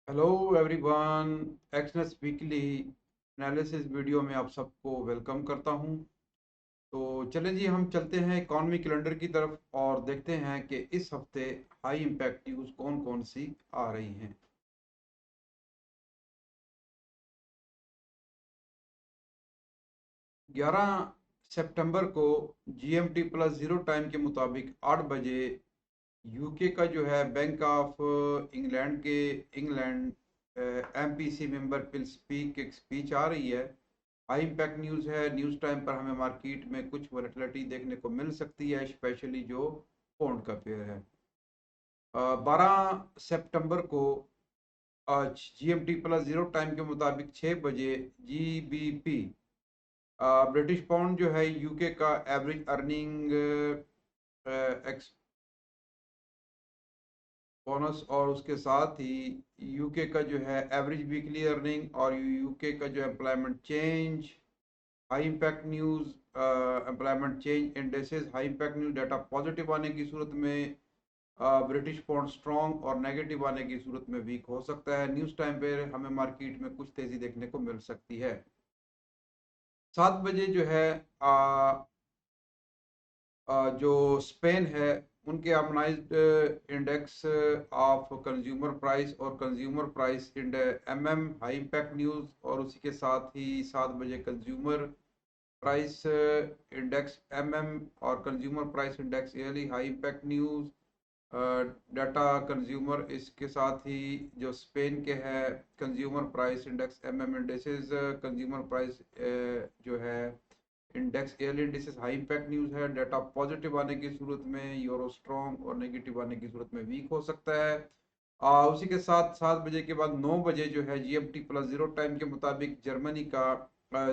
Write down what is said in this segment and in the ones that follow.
Hello everyone. Exness weekly analysis video में आप सबको वेलकम करता हूं। तो चलें जी, हम चलते हैं इकॉनमी कैलेंडर की तरफ और देखते हैं कि इस हफ्ते हाई इम्पैक्ट न्यूज़ कौन कौन सी आ रही हैं। 11 सितंबर को जीएमटी प्लस ज़ीरो टाइम के मुताबिक 8 बजे यूके का जो है बैंक ऑफ इंग्लैंड के England MPC member will speak एक स्पीच आ रही है। हाई इम्पैक्ट न्यूज़ है। न्यूज़ टाइम पर हमें मार्केट में कुछ वॉलेटिलिटी देखने को मिल सकती है, स्पेशली जो पौंड का पेयर है। 12 सितंबर को आज जीएमटी प्लस ज़ीरो टाइम के मुताबिक 6 बजे जीबीपी ब्रिटिश पाउंड जो है यूके का एवरेज अर्निंग बोनस और उसके साथ ही यूके का जो है एवरेज वीकली अर्निंग और यूके का जो employment change, high impact news, employment change indexes. High impact news data positive आने की सूरत में ब्रिटिश पाउंड स्ट्रॉन्ग और नेगेटिव आने की सूरत में वीक हो सकता है। न्यूज़ टाइम पे हमें मार्केट में कुछ तेज़ी देखने को मिल सकती है। 7 बजे जो है जो स्पेन है उनके harmonised index of consumer price और consumer price MM high impact news, और उसी के साथ ही 7 बजे कंज्यूमर प्राइस इंडेक्स एमएम और consumer price index yearly high impact news data consumer. इसके साथ ही जो स्पेन के है consumer price index MM indices, consumer price जो है index yearly indices high impact news है। डाटा पॉजिटिव आने की सूरत में यूरो स्ट्रॉन्ग और नेगेटिव आने की सूरत में वीक हो सकता है। उसी के साथ 7 बजे के बाद 9 बजे जो है जीएमटी प्लस ज़ीरो टाइम के मुताबिक जर्मनी का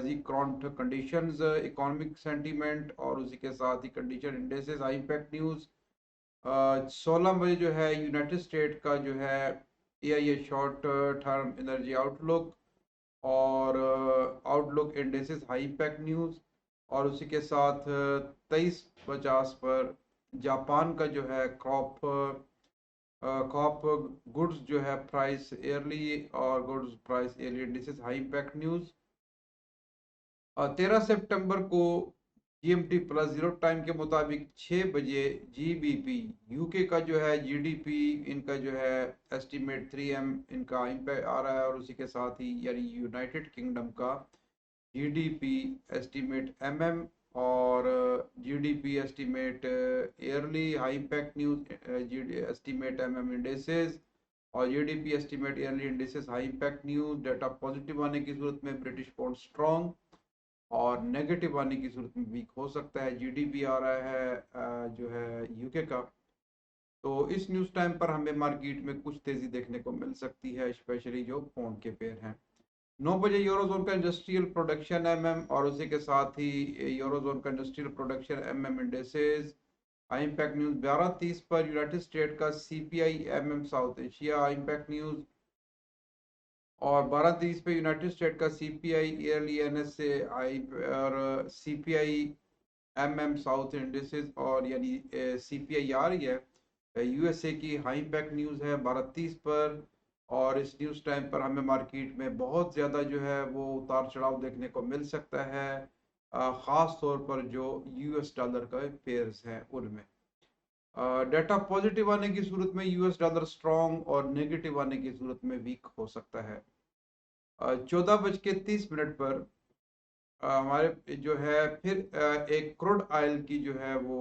जी क्रॉन्ट कंडीशंस, इकोनॉमिक सेंटीमेंट और उसी के साथ ही condition indices high impact news. 16 बजे जो है यूनाइटेड स्टेट का जो है EIA short term energy outlook और outlook indices high impact news. और उसी के साथ 23:50 पर जापान का जो है क्रॉप गुड्स जो है प्राइस ईयरली और goods price yearly indices high impact news. 13 सितंबर को जीएमटी प्लस ज़ीरो टाइम के मुताबिक 6 बजे जीबीपी यूके का जो है जीडीपी, इनका जो है एस्टीमेट 3M इनका इम्पैक्ट आ रहा है, और उसी के साथ ही यानी यूनाइटेड किंगडम का जीडीपी एस्टीमेट एमएम और GDP estimate yearly high impact news GD estimate MM indices और GDP estimate yearly indices high impact news. Data positive आने की सूरत में ब्रिटिश पाउंड स्ट्रॉन्ग और नेगेटिव आने की सूरत में वीक हो सकता है। जीडीपी आ रहा है जो है यूके का। तो इस न्यूज़ टाइम पर हमें मार्केट में कुछ तेज़ी देखने को मिल सकती है, स्पेशली जो पौंड के पेयर हैं। 9 बजे यूरोजोन का इंडस्ट्रियल प्रोडक्शन एमएम और उसी के साथ ही यूरोजोन का industrial production MM indices high impact news. 12:30 पर यूनाइटेड स्टेट का CPI MM south Asia high impact news और 12:30 पे यूनाइटेड स्टेट का सीपीआई ईयरली एनएसए आई और सीपीआई एमएम साउथ इंडिसेस और यानी सीपीआई आ रही है यूएसए की हाई इम्पैक्ट न्यूज़ है 12:30 पर। और इस न्यूज़ टाइम पर हमें मार्केट में बहुत ज़्यादा जो है वो उतार चढ़ाव देखने को मिल सकता है, ख़ास तौर पर जो यूएस डॉलर का पेयर्स हैं उनमें। डाटा पॉजिटिव आने की सूरत में यूएस डॉलर स्ट्रॉन्ग और नेगेटिव आने की सूरत में वीक हो सकता है। 14:30 पर हमारे जो है फिर एक क्रूड ऑयल की जो है वो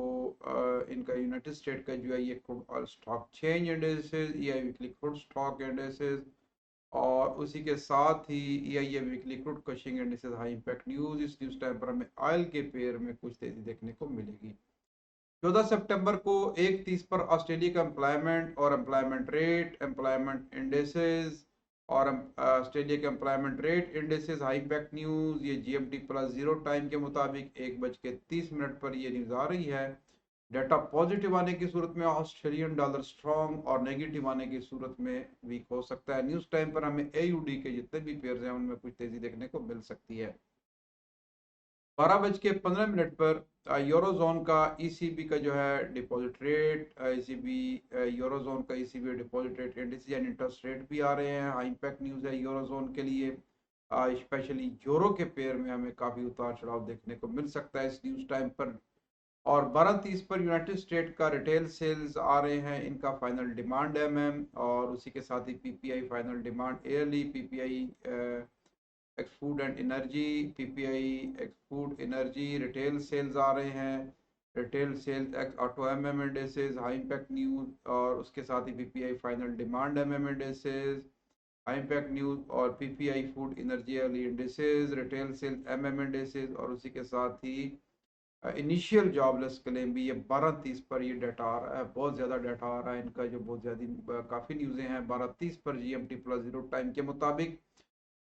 इनका यूनाइटेड स्टेट का जो है ये crude oil stock change indexes या वीकली क्रूड स्टॉक इंडेक्सेस और उसी के साथ ही ये weekly crude Cushing indexes high impact news. इस न्यूज़ टाइम पर हमें ऑयल के पेयर में कुछ तेजी देखने को मिलेगी। 14 सितंबर को 1:30 पर ऑस्ट्रेलिया का एम्प्लॉयमेंट और एम्प्लॉयमेंट रेट, एम्प्लॉयमेंट इंडेसेस और ऑस्ट्रेलिया के employment rate indices high impact news. ये जीएमटी प्लस ज़ीरो टाइम के मुताबिक 1:30 पर ये न्यूज़ आ रही है। डाटा पॉजिटिव आने की सूरत में ऑस्ट्रेलियन डॉलर स्ट्रॉन्ग और नेगेटिव आने की सूरत में वीक हो सकता है। न्यूज़ टाइम पर हमें एयूडी के जितने भी पेयर्स हैं उनमें कुछ तेज़ी देखने को मिल सकती है। 12:15 पर यूरोजोन का ईसीबी का जो है डिपॉजिट रेट, ईसीबी यूरोजोन का ECB deposit rate indices and interest rate भी आ रहे हैं। हाई इम्पैक्ट न्यूज़ है यूरोजोन के लिए, स्पेशली यूरो के पेयर में हमें काफ़ी उतार चढ़ाव देखने को मिल सकता है इस न्यूज़ टाइम पर। और 12:30 पर यूनाइटेड स्टेट का रिटेल सेल्स आ रहे हैं, इनका फाइनल डिमांड एमएम, और उसी के साथ ही PPI final demand yearly, PPI ex food and energy, PPI ex food energy retail sales आ रहे हैं, retail sales ex auto MM indices, high impact news, और उसके साथ ही PPI final demand MM indices, high impact news और PPI food energy early indices, retail sales MM indices, और उसी के साथ ही इनिशियल जॉबलेस क्लेम भी। ये 12:30 पर ये डाटा आ रहा है, बहुत ज़्यादा डाटा आ रहा है इनका, जो बहुत ज़्यादा काफ़ी न्यूज़ें हैं। 12:30 पर जीएमटी प्लस जीरो टाइम के मुताबिक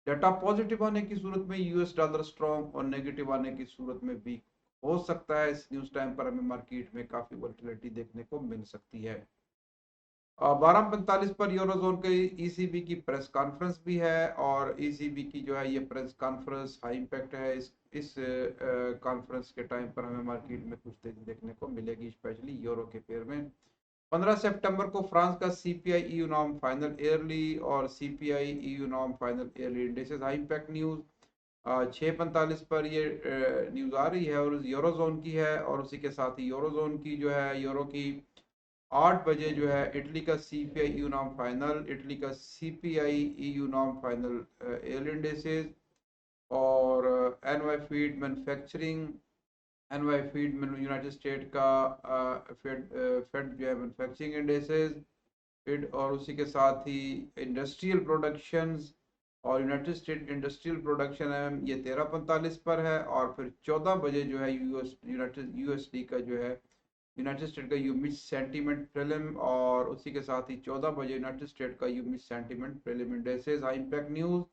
डाटा पॉजिटिव आने की सूरत में यूएस डॉलर स्ट्रॉन्ग, और नेगेटिव आने की सूरत में वीक हो सकता है। इस न्यूज़ टाइम पर हमें मार्केट में काफ़ी वोलेटिलिटी देखने को मिल सकती है। 12:45 पर यूरोजोन के ईसीबी की प्रेस कॉन्फ्रेंस भी है, और ईसीबी की जो है ये प्रेस कॉन्फ्रेंस हाई इम्पैक्ट है। इस कॉन्फ्रेंस के टाइम पर हमें मार्केट में कुछ तेजी देखने को मिलेगी, स्पेशली यूरो के पेयर में। 15 सितंबर को फ्रांस का CPI EU norm final yearly और CPI EU norm final yearly indexes high impact news 6:45 पर ये न्यूज़ आ रही है, और यूरोजोन की है। और उसी के साथ ही यूरोजोन की जो है यूरो की 8 बजे जो है इटली का CPI EU norm final, Italy का CPI EU norm final year indices, और NY Fed manufacturing, NY Fed united state का फेड जो है मैन्युफैक्चरिंग इंडेसेस फिड, और उसी के साथ ही इंडस्ट्रियल प्रोडक्शंस और यूनाइटेड स्टेट इंडस्ट्रियल प्रोडक्शन है, ये 13:45 पर है। और फिर 14 बजे जो है यूनाइटेड यूएसडी का जो है यूनाइटेड स्टेट का यूमिस सेंटीमेंट प्रीलिम, और उसी के साथ ही 14 बजे यूनाइटेड स्टेट का UMich sentiment prelim indexes high impact news.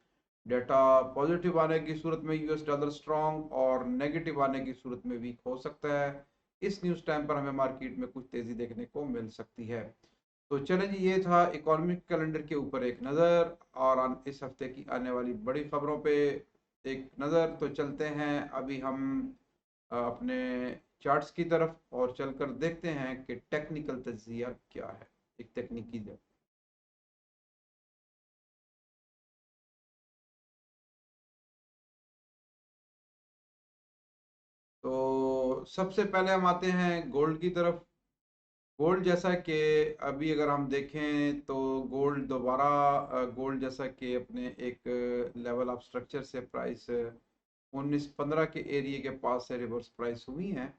Data positive आने की सूरत में यूएस डॉलर स्ट्रॉन्ग, और नेगेटिव आने की सूरत में वीक हो सकता है। इस न्यूज़ टाइम पर हमें मार्केट में कुछ तेज़ी देखने को मिल सकती है। तो चलें जी, ये था इकोनॉमिक कैलेंडर के ऊपर एक नज़र, और इस हफ्ते की आने वाली बड़ी खबरों पे एक नज़र। तो चलते हैं अभी हम अपने चार्ट्स की तरफ, और चलकर देखते हैं कि टेक्निकल तज्जिया क्या है, एक तकनीकी जब। तो सबसे पहले हम आते हैं गोल्ड की तरफ। गोल्ड जैसा कि अभी अगर हम देखें तो गोल्ड दोबारा गोल्ड जैसा कि अपने एक लेवल ऑफ स्ट्रक्चर से प्राइस 1915 के एरिया के पास से रिवर्स प्राइस हुई हैं।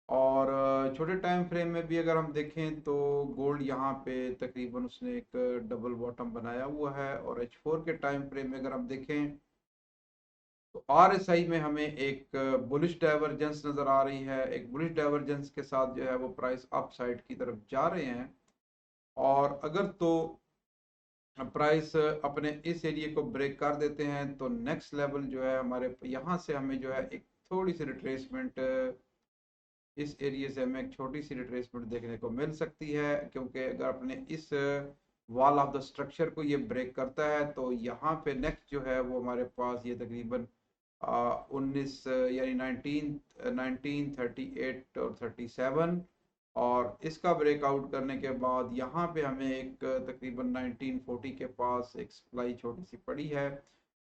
और छोटे टाइम फ्रेम में भी अगर हम देखें तो गोल्ड यहाँ पे तकरीबन उसने एक डबल बॉटम बनाया हुआ है। और H4 के टाइम फ्रेम में अगर हम देखें तो RSI में हमें एक बुलिश डाइवर्जेंस नज़र आ रही है। एक बुलिश डाइवर्जेंस के साथ जो है वो प्राइस अप साइड की तरफ जा रहे हैं। और अगर तो प्राइस अपने इस एरिया को ब्रेक कर देते हैं तो नेक्स्ट लेवल जो है हमारे यहाँ से हमें जो है एक थोड़ी सी रिट्रेसमेंट, इस एरिया से हमें एक छोटी सी रिट्रेसमेंट देखने को मिल सकती है। क्योंकि अगर अपने इस वॉल ऑफ द स्ट्रक्चर को ये ब्रेक करता है तो यहाँ पे नेक्स्ट जो है वो हमारे पास ये तकरीबन 19 यानी 1938 और 37, और इसका ब्रेकआउट करने के बाद यहाँ पे हमें एक तकरीबन 1940 के पास एक सप्लाई छोटी सी पड़ी है।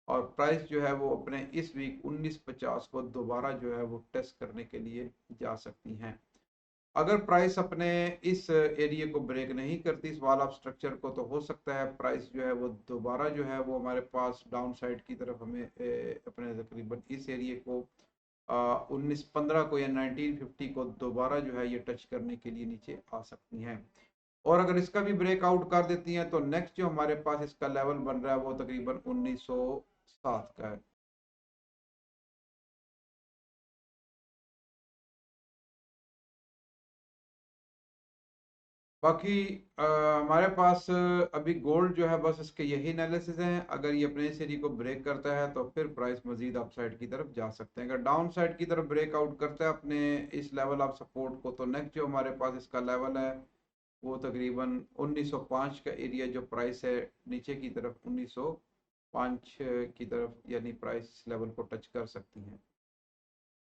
और प्राइस जो है वो अपने इस वीक 1950 को दोबारा जो है वो टेस्ट करने के लिए जा सकती हैं। अगर प्राइस अपने इस एरिया को ब्रेक नहीं करती, इस वाल ऑफ स्ट्रक्चर को, तो हो सकता है प्राइस जो है वो दोबारा जो है वो हमारे पास डाउन साइड की तरफ हमें अपने तकरीबन इस एरिया को 1915 को या 1950 को दोबारा जो है ये टच करने के लिए नीचे आ सकती हैं। और अगर इसका भी ब्रेकआउट कर देती हैं तो नेक्स्ट जो हमारे पास इसका लेवल बन रहा है वो तकरीबन 1907 का है। बाकी हमारे पास अभी गोल्ड जो है बस इसके यही एनालिसिस हैं। अगर ये अपने इस एरिया को ब्रेक करता है तो फिर प्राइस मजीद अपसाइड की तरफ जा सकते हैं। अगर डाउन साइड की तरफ ब्रेकआउट करता है अपने इस लेवल ऑफ सपोर्ट को, तो नेक्स्ट जो हमारे पास इसका लेवल है वो तकरीबन 1905 का एरिया जो प्राइस है नीचे की तरफ 1905 की तरफ, यानी प्राइस लेवल को टच कर सकती हैं।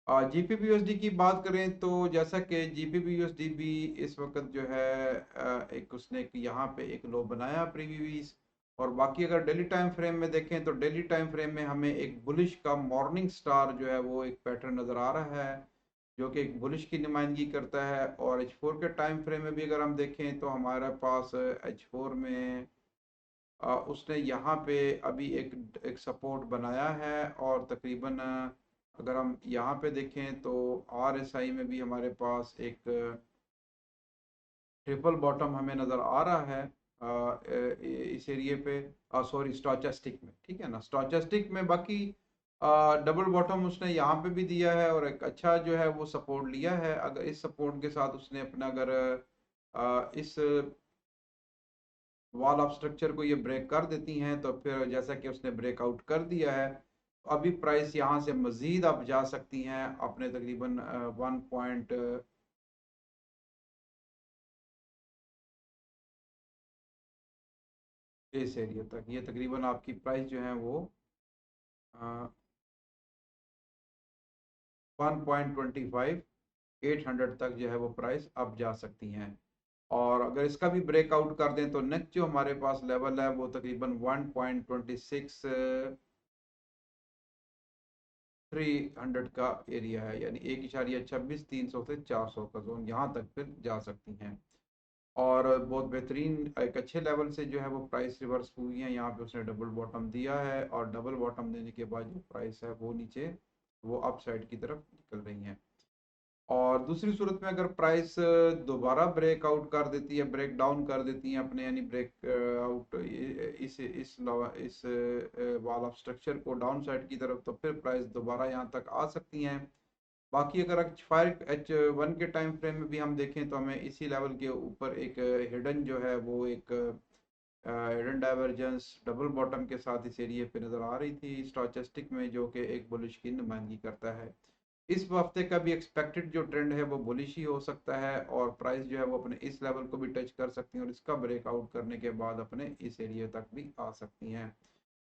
GBP/USD की बात करें तो जैसा कि GBP/USD भी इस वक्त जो है एक उसने यहाँ पे एक लो बनाया प्रीवियस। और बाकी अगर डेली टाइम फ्रेम में देखें तो डेली टाइम फ्रेम में हमें एक बुलिश का मॉर्निंग स्टार जो है वो एक पैटर्न नज़र आ रहा है, जो कि एक बुलिश की नुमाइंदगी करता है। और H4 के टाइम फ्रेम में भी अगर हम देखें तो हमारे पास H4 में उसने यहाँ पे अभी एक सपोर्ट बनाया है। और तकरीबन अगर हम यहाँ पे देखें तो RSI में भी हमारे पास एक ट्रिपल बॉटम हमें नज़र आ रहा है इस एरिए पे, सॉरी स्टोचस्टिक में, ठीक है ना। स्टोचस्टिक में बाकी डबल बॉटम उसने यहाँ पे भी दिया है और एक अच्छा जो है वो सपोर्ट लिया है। अगर इस सपोर्ट के साथ उसने अपना अगर इस वॉल ऑफ स्ट्रक्चर को ये ब्रेक कर देती हैं तो फिर जैसा कि उसने ब्रेकआउट कर दिया है, तो अभी प्राइस यहाँ से मज़ीद आप जा सकती हैं अपने तकरीबन 1 इस एरिया तक। ये तकरीबन आपकी प्राइस जो है वो 1.25 800 तक जो है वो प्राइस अब जा सकती हैं। और अगर इसका भी ब्रेकआउट कर दें तो नेक्स्ट जो हमारे पास लेवल है वो तकरीबन 1.26 300 का एरिया है, यानी 1.26 300 से 400 का जोन, यहाँ तक फिर जा सकती हैं। और बहुत बेहतरीन एक अच्छे लेवल से जो है वो प्राइस रिवर्स हुई है। यहाँ पे उसने डबल बॉटम दिया है और डबल बॉटम देने के बाद जो प्राइस है वो नीचे वो अप साइड की तरफ निकल रही है। और दूसरी सूरत में अगर प्राइस दोबारा ब्रेकआउट कर देती है, ब्रेक डाउन कर देती है अपने, यानी ब्रेक आउट इस वॉल ऑफ स्ट्रक्चर को डाउन साइड की तरफ, तो फिर प्राइस दोबारा यहाँ तक आ सकती हैं। बाकी अगर H1 के टाइम फ्रेम में भी हम देखें तो हमें इसी लेवल के ऊपर एक हिडन जो है वो एक हिडन डाइवर्जेंस डबल बॉटम के साथ इस एरिए पे नज़र आ रही थी स्टोचस्टिक में, जो कि एक बुलिश की नुमाइंदगी करता है। इस हफ्ते का भी एक्सपेक्टेड जो ट्रेंड है वो बुलिश ही हो सकता है और प्राइस जो है वो अपने इस लेवल को भी टच कर सकती हैं और इसका ब्रेकआउट करने के बाद अपने इस एरिया तक भी आ सकती हैं।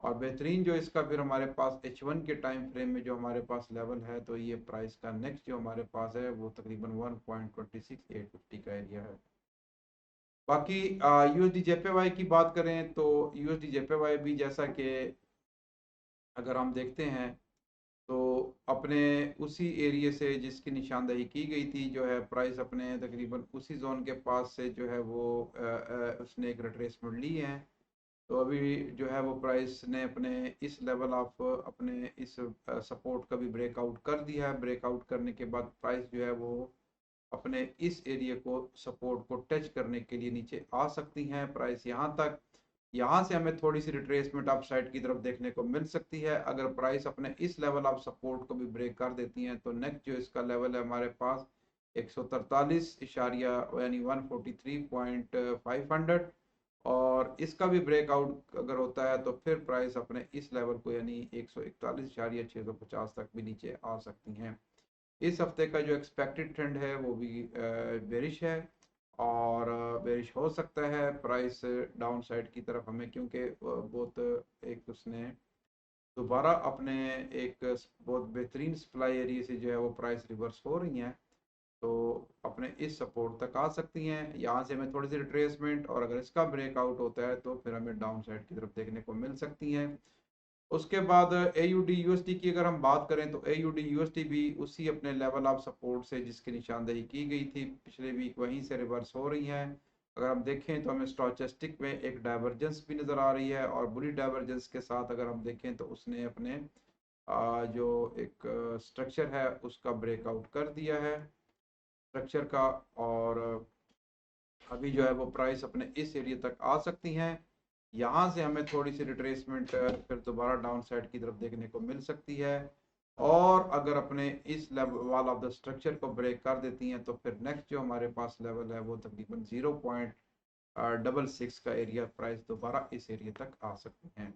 और बेहतरीन जो इसका फिर हमारे पास H1 के टाइम फ्रेम में जो हमारे पास लेवल है, तो ये प्राइस का नेक्स्ट जो हमारे पास है वो तकरीबन 1.26850 का एरिया है। बाकी USD JPY की बात करें तो USD JPY भी जैसा कि अगर हम देखते हैं तो अपने उसी एरिया से जिसकी निशानदही की गई थी जो है प्राइस अपने तकरीबन उसी जोन के पास से जो है वो उसने एक रिट्रेसमेंट ली है। तो अभी जो है वो प्राइस ने अपने इस लेवल ऑफ अपने इस सपोर्ट का भी ब्रेकआउट कर दिया है। ब्रेकआउट करने के बाद प्राइस जो है वो अपने इस एरिया को सपोर्ट को टच करने के लिए नीचे आ सकती हैं प्राइस यहाँ तक। यहाँ से हमें थोड़ी सी रिट्रेसमेंट अप साइड की तरफ देखने को मिल सकती है। अगर प्राइस अपने इस लेवल ऑफ सपोर्ट को भी ब्रेक कर देती हैं तो नेक्स्ट जो इसका लेवल है हमारे पास 143 इशारिया यानी 143.500। और इसका भी ब्रेकआउट अगर होता है तो फिर प्राइस अपने इस लेवल को यानी 141.650 तक भी नीचे आ सकती हैं। इस हफ्ते का जो एक्सपेक्टेड ट्रेंड है वो भी बेरिश है और बेरिश हो सकता है प्राइस डाउन साइड की तरफ हमें, क्योंकि बहुत एक उसने दोबारा अपने एक बहुत बेहतरीन सप्लाई एरिया से जो है वो प्राइस रिवर्स हो रही हैं, तो अपने इस सपोर्ट तक आ सकती हैं। यहाँ से हमें थोड़ी सी रिट्रेसमेंट और अगर इसका ब्रेकआउट होता है तो फिर हमें डाउन साइड की तरफ देखने को मिल सकती हैं। उसके बाद AUD USD की अगर हम बात करें तो AUD USD भी उसी अपने लेवल ऑफ सपोर्ट से जिसकी निशानदेही की गई थी पिछले वीक वहीं से रिवर्स हो रही हैं। अगर हम देखें तो हमें स्टोचस्टिक में एक डाइवर्जेंस भी नज़र आ रही है और बुली डाइवर्जेंस के साथ अगर हम देखें तो उसने अपने जो एक स्ट्रक्चर है उसका ब्रेकआउट कर दिया है स्ट्रक्चर का। और अभी जो है वो प्राइस अपने इस एरिया तक आ सकती हैं। यहाँ से हमें थोड़ी सी रिट्रेसमेंट फिर दोबारा डाउन साइड की तरफ देखने को मिल सकती है। और अगर अपने इस level wall of the structure को ब्रेक कर देती हैं तो फिर नेक्स्ट जो हमारे पास लेवल है वो तकरीबन 0.66 का एरिया प्राइस दोबारा इस एरिया तक आ सकते हैं।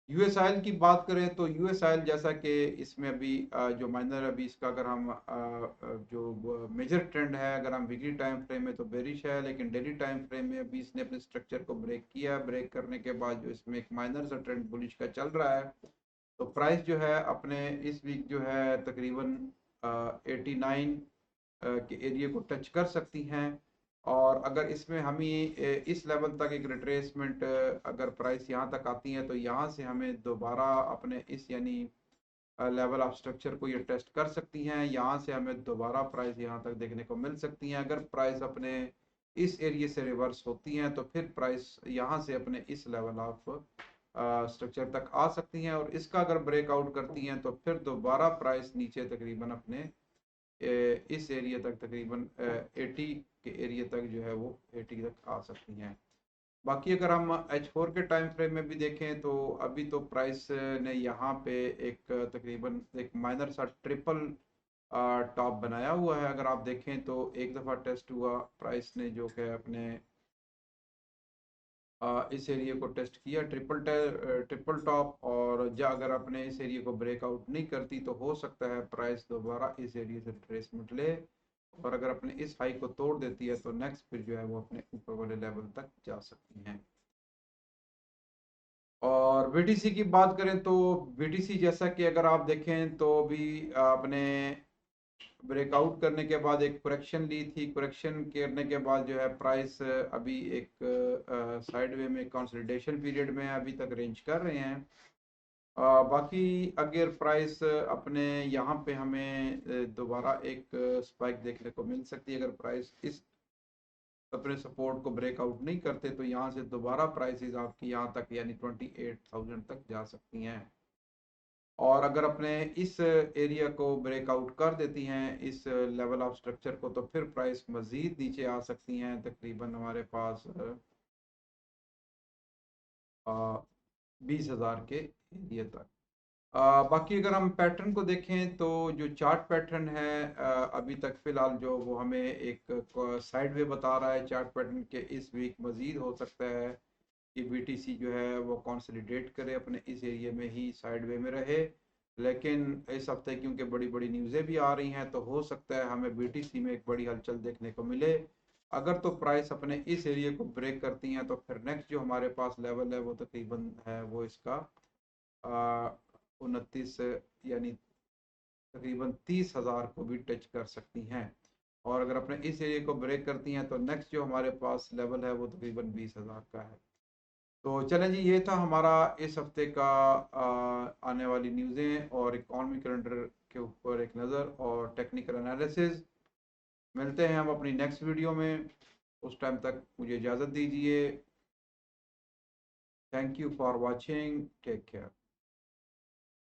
यूएस ऑयल की बात करें तो यूएस ऑयल जैसा कि इसमें अभी जो माइनर अभी इसका अगर हम जो मेजर ट्रेंड है अगर हम वीकली टाइम फ्रेम में तो बेरिश है, लेकिन डेली टाइम फ्रेम में अभी इसने अपने स्ट्रक्चर को ब्रेक किया। ब्रेक करने के बाद जो इसमें एक माइनर सा ट्रेंड बुलिश का चल रहा है तो प्राइस जो है अपने इस वीक जो है तकरीबन 89 के एरिया को टच कर सकती हैं। और अगर इसमें हमें इस लेवल तक एक रिट्रेसमेंट अगर प्राइस यहाँ तक आती है तो यहाँ से हमें दोबारा अपने इस यानी लेवल ऑफ स्ट्रक्चर को ये टेस्ट कर सकती हैं। यहाँ से हमें दोबारा प्राइस यहाँ तक देखने को मिल सकती हैं। अगर प्राइस अपने इस एरिया से रिवर्स होती हैं तो फिर प्राइस यहाँ से अपने इस लेवल ऑफ स्ट्रक्चर तक आ सकती हैं, और इसका अगर ब्रेकआउट करती हैं तो फिर दोबारा प्राइस नीचे तकरीबन अपने इस एरिया तक तकरीबन 80 के एरिया तक जो है वो 80 तक आ सकती हैं। बाकी अगर हम H4 के टाइम फ्रेम में भी देखें तो अभी तो प्राइस ने यहाँ पे एक तकरीबन एक माइनर सा ट्रिपल टॉप बनाया हुआ है। अगर आप देखें तो एक दफ़ा टेस्ट हुआ प्राइस ने जो है अपने इस एरिया को टेस्ट किया ट्रिपल टॉप, और जो अगर अपने इस एरिया को ब्रेकआउट नहीं करती तो हो सकता है प्राइस दोबारा इस एरिया से रिट्रेसमेंट ले, और अगर अपने इस हाई को तोड़ देती है तो नेक्स्ट फिर जो है वो अपने ऊपर वाले लेवल तक जा सकती हैं। और बीटीसी की बात करें तो बीटीसी जैसा कि अगर आप देखें तो भी आपने ब्रेकआउट करने के बाद एक करेक्शन ली थी। करेक्शन करने के बाद जो है प्राइस अभी एक साइडवे में कंसोलिडेशन पीरियड में अभी तक रेंज कर रहे हैं। बाकी अगर प्राइस अपने यहाँ पे हमें दोबारा एक स्पाइक देखने को मिल सकती है। अगर प्राइस इस अपने सपोर्ट को ब्रेकआउट नहीं करते तो यहाँ से दोबारा प्राइसेस आपकी यहाँ तक यानी 28,000 तक जा सकती हैं। और अगर अपने इस एरिया को ब्रेकआउट कर देती हैं इस लेवल ऑफ स्ट्रक्चर को, तो फिर प्राइस मज़ीद नीचे आ सकती हैं तकरीबन हमारे पास 20,000 के एरिया तक। बाकी अगर हम पैटर्न को देखें तो जो चार्ट पैटर्न है अभी तक फ़िलहाल जो वो हमें एक साइड वे बता रहा है चार्ट पैटर्न के इस वीक मज़ीद हो सकता है कि बीटीसी जो है वो कंसोलिडेट करे अपने इस एरिया में ही साइड वे में रहे। लेकिन इस हफ्ते क्योंकि बड़ी बड़ी न्यूज़ें भी आ रही हैं तो हो सकता है हमें बीटीसी में एक बड़ी हलचल देखने को मिले। अगर तो प्राइस अपने इस एरिया को ब्रेक करती हैं तो फिर नेक्स्ट जो हमारे पास लेवल है वो तकरीबन है वो इसका 29 यानी तकरीबन 30,000 को भी टच कर सकती हैं। और अगर अपने इस एरिया को ब्रेक करती हैं तो नेक्स्ट जो हमारे पास लेवल है वो तकरीबन 20,000 का है। तो चलें जी, ये था हमारा इस हफ्ते का आने वाली न्यूज़ें और इकॉनमी कैलेंडर के ऊपर एक नज़र और टेक्निकल एनालिसिस। मिलते हैं हम अपनी नेक्स्ट वीडियो में, उस टाइम तक मुझे इजाज़त दीजिए। Thank you for watching, take care.